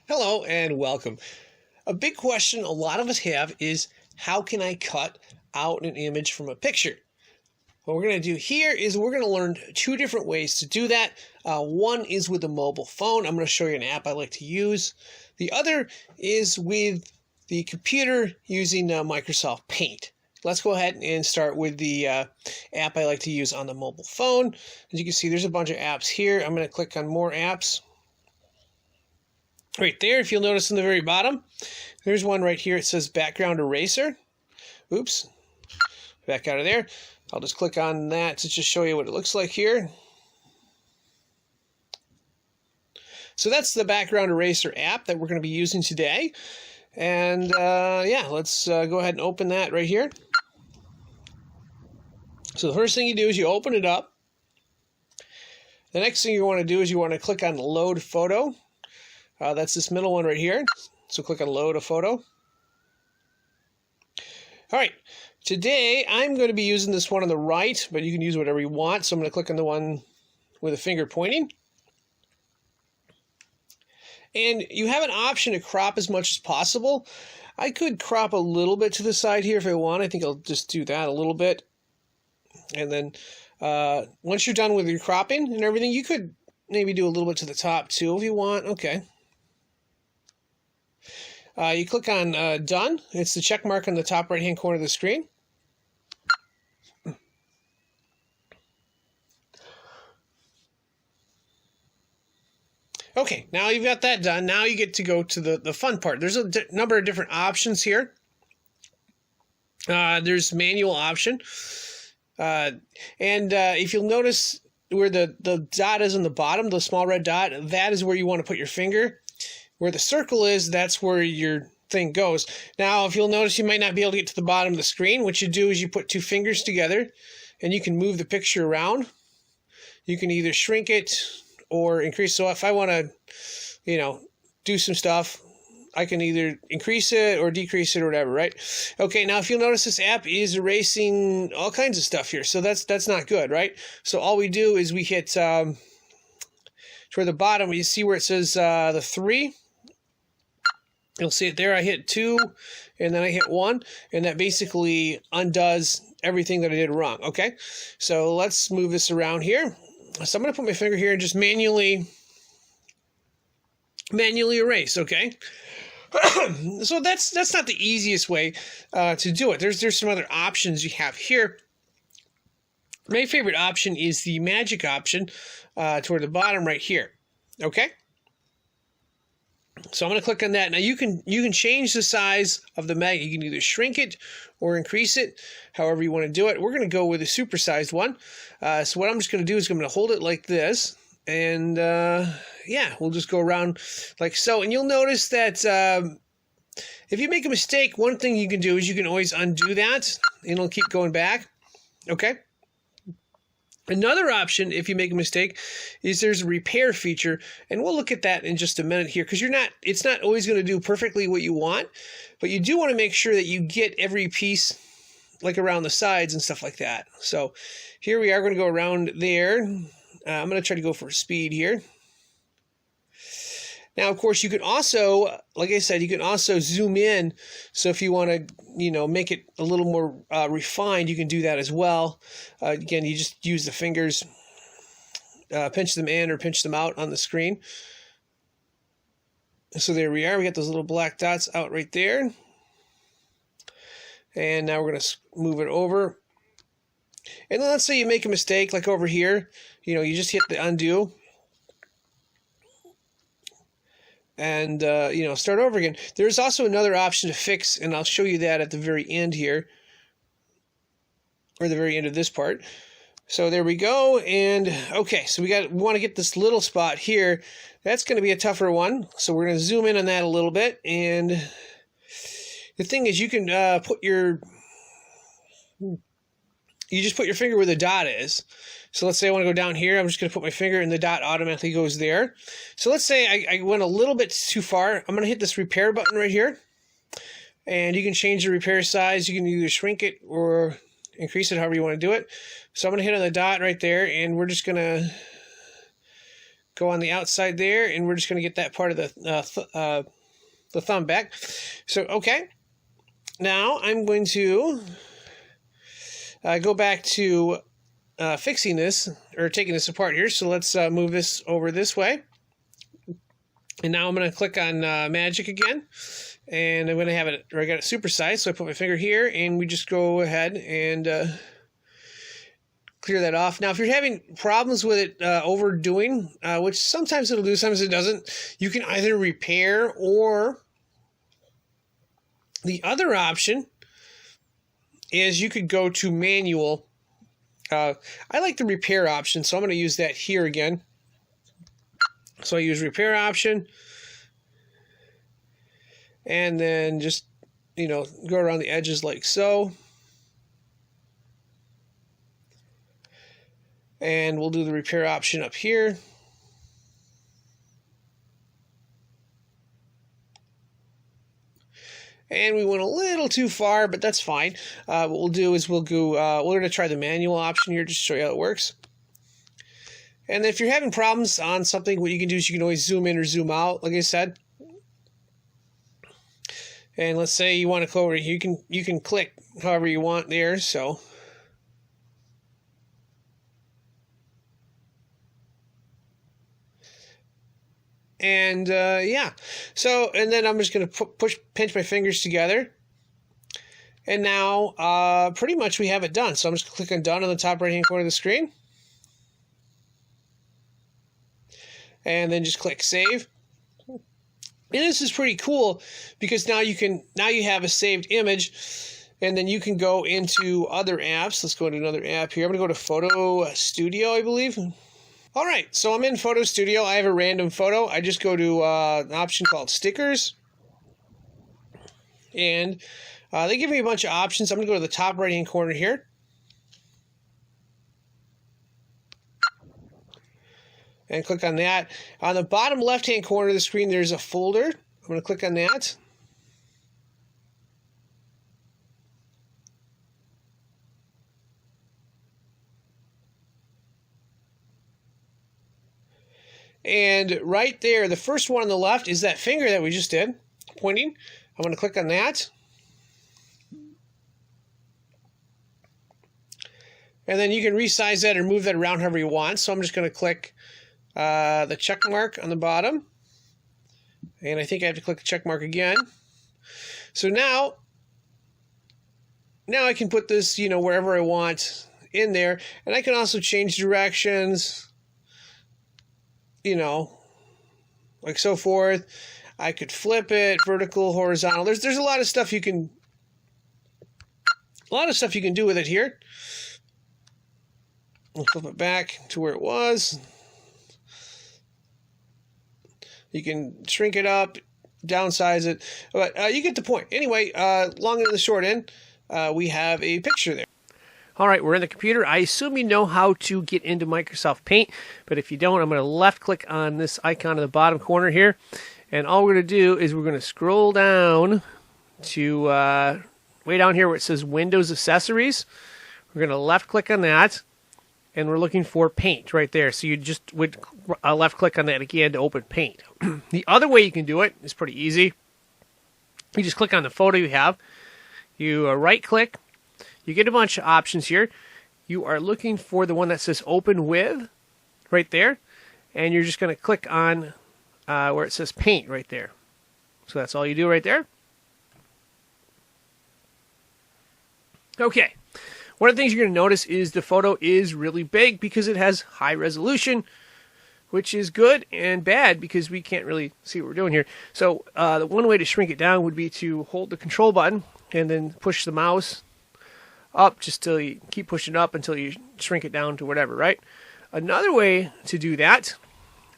Hello and welcome. A big question a lot of us have is, how can I cut out an image from a picture? What we're going to do here is we're going to learn two different ways to do that. One is with a mobile phone. I'm going to show you an app I like to use. The other is with the computer using Microsoft Paint. Let's go ahead and start with the app I like to use on the mobile phone. As you can see, there's a bunch of apps here. I'm going to click on More Apps. Right there, if you'll notice in the very bottom, there's one right here. It says Background Eraser. Oops. Back out of there. I'll just click on that to just show you what it looks like here. So that's the Background Eraser app that we're going to be using today. And yeah, let's go ahead and open that right here. So the first thing you do is you open it up. The next thing you want to do is you want to click on Load Photo. That's this middle one right here. So click on Load a Photo. All right. Today, I'm going to be using this one on the right, but you can use whatever you want. So I'm going to click on the one with a finger pointing. And you have an option to crop as much as possible. I could crop a little bit to the side here if I want. I think I'll just do that a little bit. And then once you're done with your cropping and everything, you could maybe do a little bit to the top too if you want. Okay. You click on Done. It's the check mark on the top right-hand corner of the screen. Okay, now you've got that done. Now you get to go to the fun part. There's a number of different options here. There's manual option. And if you'll notice where the dot is on the bottom, the small red dot, that is where you want to put your finger. Where the circle is, that's where your thing goes. Now, if you'll notice, you might not be able to get to the bottom of the screen. What you do is you put two fingers together, and you can move the picture around. You can either shrink it or increase. So if I want to, do some stuff, I can either increase it or decrease it or whatever, right? Okay, now if you'll notice, this app is erasing all kinds of stuff here. So that's not good, right? So all we do is we hit toward the bottom. You see where it says the 3? You'll see it there. I hit 2, and then I hit 1, and that basically undoes everything that I did wrong, okay? So let's move this around here. So I'm going to put my finger here and just manually erase, okay? So that's not the easiest way to do it. There's some other options you have here. My favorite option is the magic option toward the bottom right here, okay? So I'm going to click on that. Now you can change the size of the magnet. You can either shrink it or increase it, however you want to do it. We're going to go with a supersized one. So what I'm just going to do is I'm going to hold it like this, and yeah, we'll just go around like so. And you'll notice that if you make a mistake, one thing you can do is you can always undo that, and it'll keep going back. Okay. Another option, if you make a mistake, is there's a repair feature, and we'll look at that in just a minute here, because it's not always going to do perfectly what you want, but you do want to make sure that you get every piece, like around the sides and stuff like that. So here we are going to go around there. I'm going to try to go for speed here. Now, of course, you can also, like I said, you can also zoom in. So if you want to, make it a little more refined, you can do that as well. Again, you just use the fingers, pinch them in or pinch them out on the screen. So there we are. We got those little black dots out right there. And now we're going to move it over. And then let's say you make a mistake, like over here. You just hit the undo. And, start over again. There's also another option to fix, and I'll show you that at the very end here, or the very end of this part. So there we go, and okay, so we want to get this little spot here. That's going to be a tougher one, so we're going to zoom in on that a little bit, and the thing is, you can you just put your finger where the dot is. So let's say I want to go down here. I'm just going to put my finger and the dot automatically goes there. So let's say I went a little bit too far. I'm going to hit this repair button right here. And you can change the repair size. You can either shrink it or increase it, however you want to do it. So I'm going to hit on the dot right there, and we're just going to go on the outside there, and we're just going to get that part of the thumb back. So, okay. Now I'm going to go back to fixing this, or taking this apart here. So let's move this over this way. And now I'm going to click on Magic again. And I'm going to have it, or I got it supersized. So I put my finger here, and we just go ahead and clear that off. Now, if you're having problems with it overdoing, which sometimes it'll do, sometimes it doesn't, you can either repair, or the other option is you could go to manual. I like the repair option, so I'm going to use that here again. So I use repair option, and then just, go around the edges like so. And we'll do the repair option up here. And we went a little too far, but that's fine. What we'll do is we're going to try the manual option here just to show you how it works. And if you're having problems on something, what you can do is you can always zoom in or zoom out, like I said. And let's say you want to go over, you can click however you want there. So and yeah, so and then I'm just going to pinch my fingers together, and now pretty much we have it done. So I'm just going to click on done on the top right hand corner of the screen, and then just click save. And this is pretty cool because now you have a saved image, and then you can go into other apps. Let's go into another app here. I'm going to go to Photo Studio, I believe. All right, so I'm in Photo Studio. I have a random photo. I just go to an option called Stickers, and they give me a bunch of options. I'm going to go to the top right-hand corner here. And click on that. On the bottom left-hand corner of the screen, there's a folder. I'm going to click on that. And right there, the first one on the left is that finger that we just did, pointing. I'm going to click on that. And then you can resize that or move that around however you want. So I'm just going to click the check mark on the bottom, and I think I have to click the check mark again. So now I can put this, wherever I want in there, and I can also change directions, like so forth. I could flip it vertical, horizontal. There's a lot of stuff you can do with it here. We'll flip it back to where it was. You can shrink it up, downsize it, but you get the point. Anyway, long and the short end, we have a picture there. All right, we're in the computer. I assume you know how to get into Microsoft Paint, but if you don't, I'm going to left-click on this icon in the bottom corner here, and all we're going to do is we're going to scroll down to way down here where it says Windows Accessories. We're going to left-click on that, and we're looking for Paint right there. So you just would left-click on that again to open Paint. The other way you can do it is pretty easy. You just click on the photo you have. You right-click. You get a bunch of options here. You are looking for the one that says Open With right there. And you're just going to click on where it says Paint right there. So that's all you do right there. Okay. One of the things you're going to notice is the photo is really big because it has high resolution, which is good and bad because we can't really see what we're doing here. So the one way to shrink it down would be to hold the control button and then push the mouse up just till you keep pushing up until you shrink it down to whatever, right? Another way to do that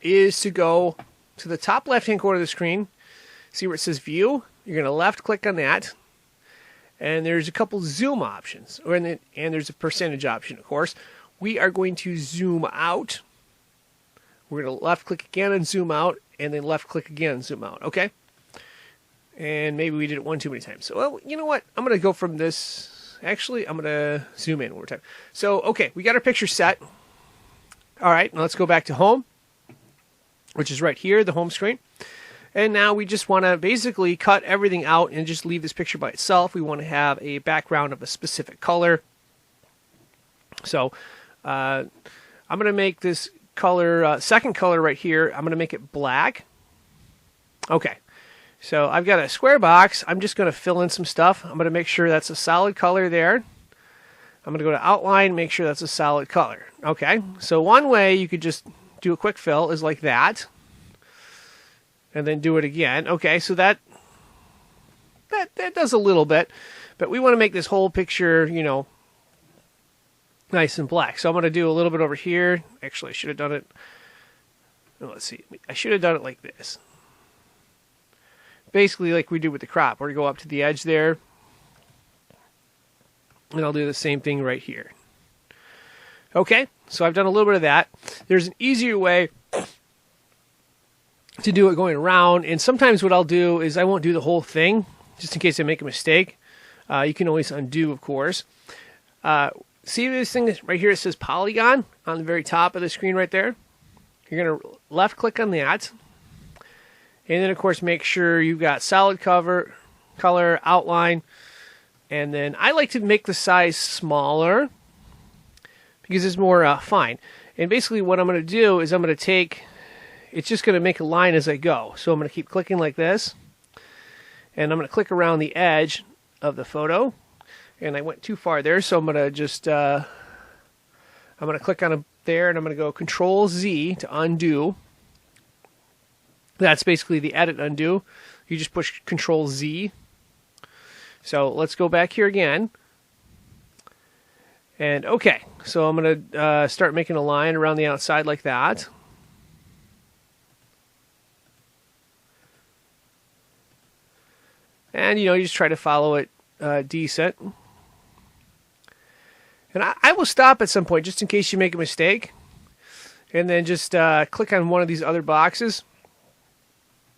is to go to the top left-hand corner of the screen, see where it says View. You're going to left-click on that. And there's a couple zoom options, and there's a percentage option, of course. We are going to zoom out. We're going to left-click again and zoom out, and then left-click again and zoom out, okay? And maybe we did it one too many times. So, well, you know what? I'm going to go from this. Actually, I'm going to zoom in one more time. So, okay, we got our picture set. All right, now let's go back to Home. which is right here, the home screen. And now we just want to basically cut everything out and just leave this picture by itself. We want to have a background of a specific color. So I'm going to make this color, second color right here, I'm going to make it black. Okay, so I've got a square box. I'm just going to fill in some stuff. I'm going to make sure that's a solid color there. I'm going to go to outline, make sure that's a solid color. Okay, so one way you could just do a quick fill is like that. And then do it again. Okay, so that does a little bit, but we want to make this whole picture, you know, nice and black. So I'm going to do a little bit over here. Actually, I should have done it. Let's see. I should have done it like this. Basically, like we do with the crop, where you go up to the edge there, and I'll do the same thing right here. Okay, so I've done a little bit of that. There's an easier way to do it going around, and sometimes what I'll do is I won't do the whole thing just in case I make a mistake. You can always undo, of course. See this thing right here? It says polygon on the very top of the screen right there. You're going to left click on that, and then of course make sure you've got solid color, outline, and then I like to make the size smaller because it's more fine. And basically what I'm going to do is I'm going to take, it's just going to make a line as I go. So I'm going to keep clicking like this. And I'm going to click around the edge of the photo. And I went too far there, so I'm going to just, I'm going to click on it there, and I'm going to go Control Z to undo. That's basically the edit undo. You just push Control Z. So let's go back here again. And okay, so I'm going to start making a line around the outside like that. And, you know, you just try to follow it decent. And I will stop at some point just in case you make a mistake. And then just click on one of these other boxes.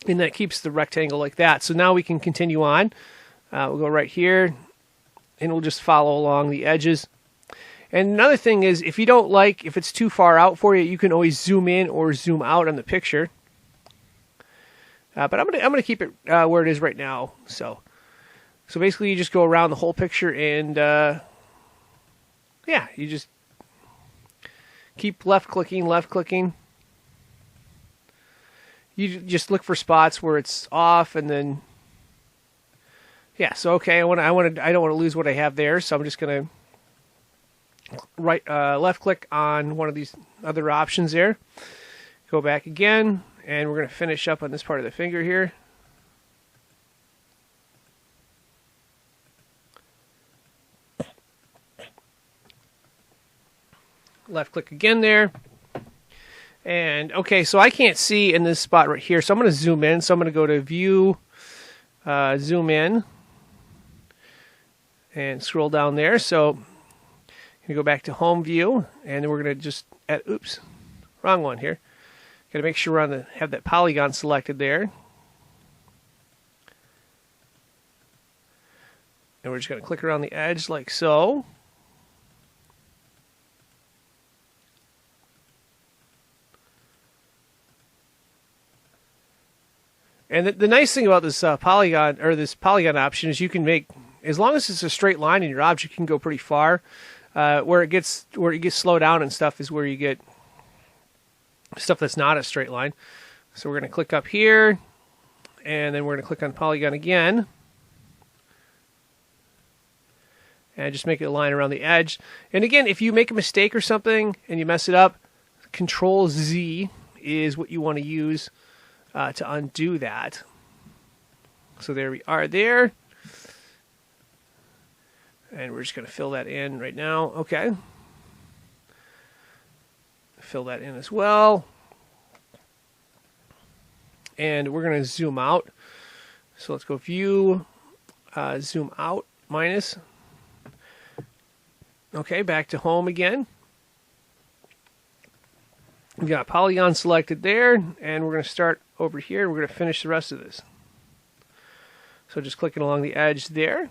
And that keeps the rectangle like that. So now we can continue on. We'll go right here. And we'll just follow along the edges. And another thing is, if you don't like, if it's too far out for you, you can always zoom in or zoom out on the picture. But I'm gonna keep it where it is right now. So basically, you just go around the whole picture, and yeah, you just keep left clicking. You just look for spots where it's off, and then yeah. So okay, I don't want to lose what I have there, so I'm just gonna left click on one of these other options there. Go back again. And we're going to finish up on this part of the finger here. Left click again there. And okay, so I can't see in this spot right here. So I'm going to zoom in. So I'm going to go to View, Zoom in, and scroll down there. So I'm going to go back to Home View, and then we're going to just oops, wrong one here. Got to make sure we're have that polygon selected there. And we're just going to click around the edge like so. And the nice thing about this polygon option is you can make, as long as it's a straight line in your object, you can go pretty far. Where it gets slowed down and stuff is where you get stuff that's not a straight line. So we're going to click up here, and then we're going to click on polygon again, and just make it a line around the edge. And again, if you make a mistake or something and you mess it up, Control Z is what you want to use to undo that. So there we are there. And we're just going to fill that in right now. Okay. Fill that in as well. And we're going to zoom out. So let's go View, Zoom Out, minus. Okay, back to Home again. We've got polygon selected there, and we're going to start over here. We're going to finish the rest of this. So just clicking along the edge there.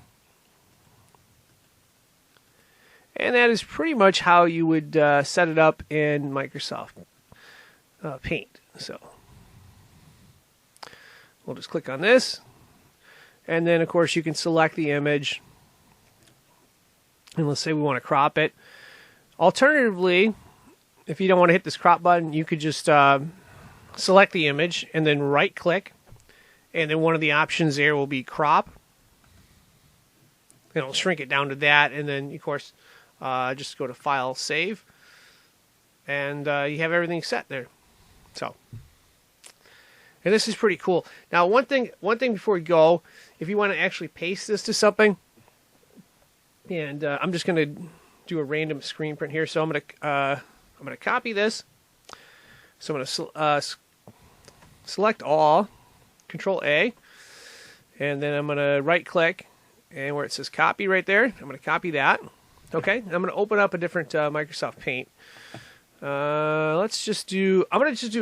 And that is pretty much how you would set it up in Microsoft Paint. So we'll just click on this. And then, of course, you can select the image. And let's say we want to crop it. Alternatively, if you don't want to hit this crop button, you could just select the image and then right-click. And then one of the options there will be crop. It'll shrink it down to that. And then, of course, just go to File, Save. And you have everything set there. So, and this is pretty cool. Now, one thing before we go, if you want to actually paste this to something, and I'm just going to do a random screen print here. So I'm going to copy this. So I'm going to select all, Control A, and then I'm going to right click, and where it says copy right there, I'm going to copy that. Okay, I'm going to open up a different Microsoft Paint. I'm going to just do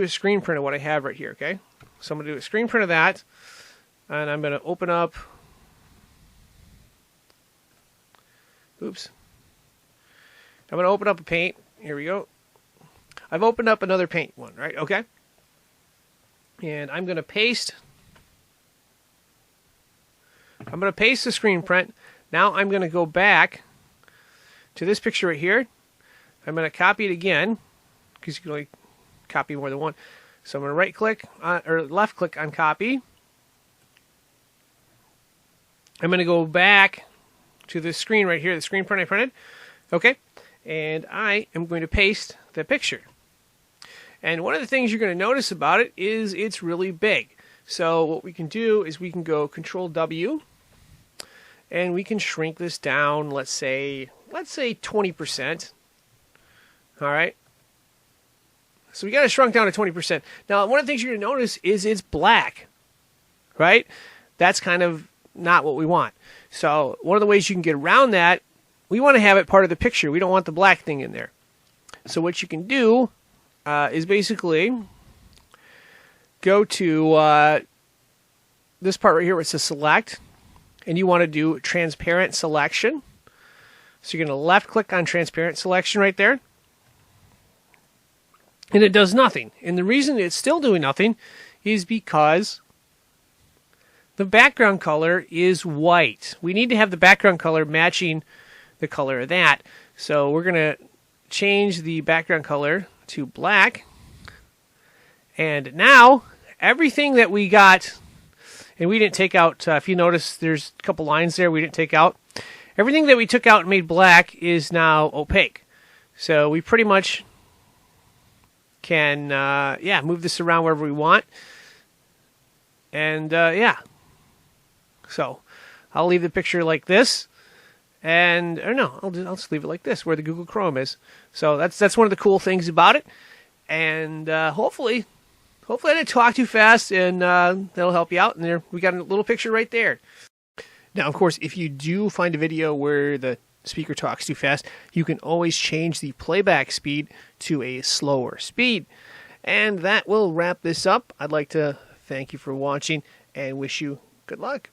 a screen print of what I have right here. Okay, so I'm going to do a screen print of that, and I'm going to open up. Oops. I'm going to open up a paint. Here we go. I've opened up another paint one, right? Okay. And I'm going to paste. I'm going to paste the screen print. Now I'm going to go back to this picture right here. I'm going to copy it again, because you can only copy more than one. So I'm going to right click or left click on copy. I'm going to go back to this screen right here, the screen print I printed. Okay. And I am going to paste the picture. And one of the things you're going to notice about it is it's really big. So what we can do is we can go Control W, and we can shrink this down, let's say 20%. All right. So we got it shrunk down to 20%. Now, one of the things you're going to notice is it's black, right? That's kind of not what we want. So one of the ways you can get around that, we want to have it part of the picture. We don't want the black thing in there. So what you can do is basically go to this part right here where it says select, and you want to do transparent selection. So you're going to left click on transparent selection right there. And it does nothing. And the reason it's still doing nothing is because the background color is white. We need to have the background color matching the color of that. So we're going to change the background color to black. And now everything that we got, and we didn't take out, if you notice there's a couple lines there we didn't take out. Everything that we took out and made black is now opaque. So we pretty much can move this around wherever we want. And so I'll leave the picture like this. And or no, I'll just leave it like this, where the Google Chrome is. So that's one of the cool things about it. And hopefully I didn't talk too fast, and that'll help you out. And there we got a little picture right there. Now, of course, if you do find a video where the speaker talks too fast, you can always change the playback speed to a slower speed. And that will wrap this up. I'd like to thank you for watching and wish you good luck.